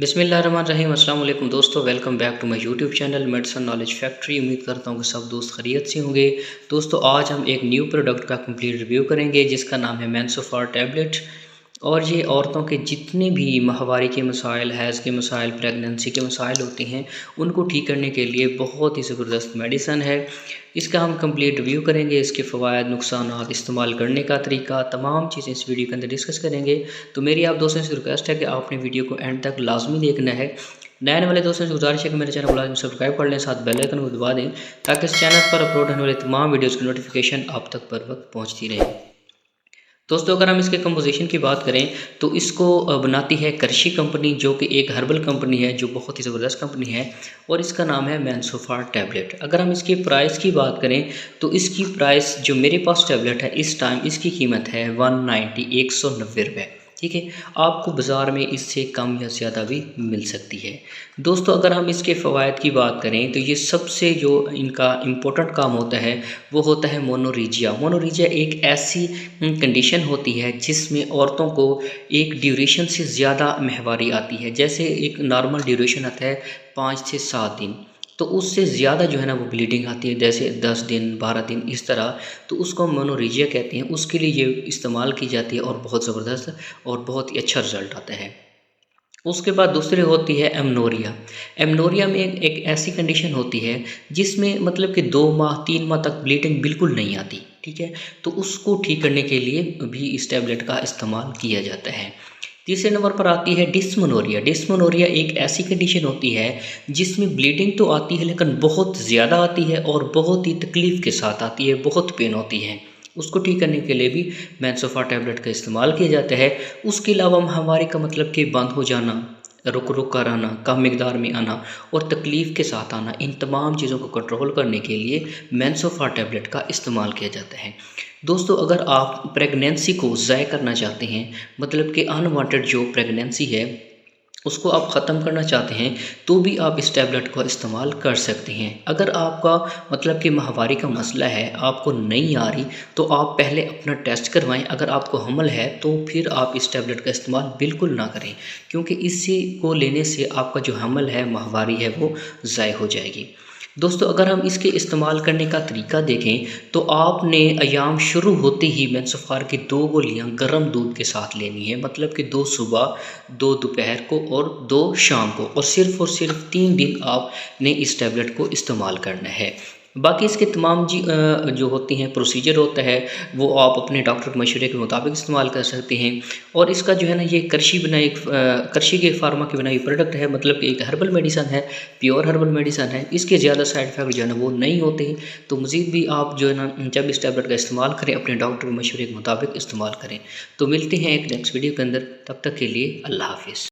बिस्मिल्लाहिर्रहमानिर्रहीम अस्सलाम वालेकुम दोस्तों, welcome back to my YouTube channel medicine knowledge factory. उम्मीद करता हूँ कि सब दोस्त खैरियत से होंगे। दोस्तों आज हम एक न्यू प्रोडक्ट का कंप्लीट रिव्यू करेंगे जिसका नाम है मेंसोफार टैबलेट। और ये औरतों के जितने भी माहवारी के मसाइल, हैज़ के मसाइल, प्रेगनेंसी के मसाइल होते हैं उनको ठीक करने के लिए बहुत ही ज़बरदस्त मेडिसन है। इसका हम कंप्लीट रिव्यू करेंगे, इसके फ़वाइद, नुकसानात, इस्तेमाल करने का तरीका, तमाम चीज़ें इस वीडियो के अंदर डिस्कस करेंगे। तो मेरी आप दोस्तों से रिक्वेस्ट है कि आपने वीडियो को एंड तक लाजमी देखना है। नए आने वाले दोस्तों से गुजारिश है कि मेरे चैनल को लाजमी सब्सक्राइब कर लें, साथ बेल आइकन को दबा दें ताकि इस चैनल पर अपलोड होने वाले तमाम वीडियोज़ की नोटिफिकेशन आप तक बर वक्त पहुँचती रहे। दोस्तों अगर हम इसके कंपोजिशन की बात करें तो इसको बनाती है करशी कंपनी, जो कि एक हर्बल कंपनी है, जो बहुत ही ज़बरदस्त कंपनी है, और इसका नाम है मेंसोफार टैबलेट। अगर हम इसके प्राइस की बात करें तो इसकी प्राइस, जो मेरे पास टैबलेट है इस टाइम, इसकी कीमत है 190 रुपये। ठीक है, आपको बाज़ार में इससे कम या ज़्यादा भी मिल सकती है। दोस्तों अगर हम इसके फ़वाइद की बात करें तो ये सबसे जो इनका इम्पोर्टेंट काम होता है वो होता है मोनोरीजिया। मोनोरीजिया एक ऐसी कंडीशन होती है जिसमें औरतों को एक ड्यूरेशन से ज़्यादा माहवारी आती है। जैसे एक नॉर्मल ड्यूरेशन आता है 5 से 7 दिन, तो उससे ज़्यादा जो है ना वो ब्लीडिंग आती है, जैसे 10 दिन, 12 दिन, इस तरह। तो उसको मोनोरीजिया कहते हैं। उसके लिए ये इस्तेमाल की जाती है और बहुत ज़बरदस्त और बहुत ही अच्छा रिज़ल्ट आता है। उसके बाद दूसरी होती है एमनोरिया। एमनोरिया में एक ऐसी कंडीशन होती है जिसमें मतलब कि 2 माह 3 माह तक ब्लीडिंग बिल्कुल नहीं आती। ठीक है, तो उसको ठीक करने के लिए भी इस टैबलेट का इस्तेमाल किया जाता है। तीसरे नंबर पर आती है डिस्मेनोरिया। डिस्मेनोरिया एक ऐसी कंडीशन होती है जिसमें ब्लीडिंग तो आती है लेकिन बहुत ज़्यादा आती है और बहुत ही तकलीफ़ के साथ आती है, बहुत पेन होती है। उसको ठीक करने के लिए भी मेंसोफार टैबलेट का इस्तेमाल किया जाता है। उसके अलावा हमारे का मतलब कि बंद हो जाना, रुक रुक कर आना, कम मिकदार में आना और तकलीफ़ के साथ आना, इन तमाम चीज़ों को कंट्रोल करने के लिए मेंसोफार टैबलेट का इस्तेमाल किया जाता है। दोस्तों अगर आप प्रेगनेंसी को ज़ाय करना चाहते हैं, मतलब कि अनवांटेड जो प्रेगनेंसी है उसको आप ख़त्म करना चाहते हैं, तो भी आप इस टैबलेट का इस्तेमाल कर सकते हैं। अगर आपका मतलब कि माहवारी का मसला है, आपको नहीं आ रही, तो आप पहले अपना टेस्ट करवाएं। अगर आपको हमल है तो फिर आप इस टैबलेट का इस्तेमाल बिल्कुल ना करें, क्योंकि इसी को लेने से आपका जो हमल है, माहवारी है, वो ज़ाय हो जाएगी। दोस्तों अगर हम इसके इस्तेमाल करने का तरीका देखें तो आपने अयाम शुरू होते ही मेंसोफार की 2 गोलियाँ गर्म दूध के साथ लेनी है, मतलब कि 2 सुबह, 2 दोपहर को और 2 शाम को, और सिर्फ 3 दिन आपने इस टैबलेट को इस्तेमाल करना है। बाकी इसके तमाम जो होती हैं प्रोसीजर होता है वो आप अपने डॉक्टर के मशवरे के मुताबिक इस्तेमाल कर सकते हैं। और इसका जो है ना ये करशी के फार्मा की बनाई प्रोडक्ट है, मतलब कि एक हर्बल मेडिसन है, प्योर हर्बल मेडिसन है। इसके ज़्यादा साइड इफ़ेक्ट जो है ना वो नहीं होते हैं। तो मज़ीद भी आप जो है ना जब इस टैबलेट का इस्तेमाल करें अपने डॉक्टर के मशवरे के मुताबिक इस्तेमाल करें। तो मिलते हैं एक नेक्स्ट वीडियो के अंदर, तब तक के लिए अल्लाह हाफ़िज़।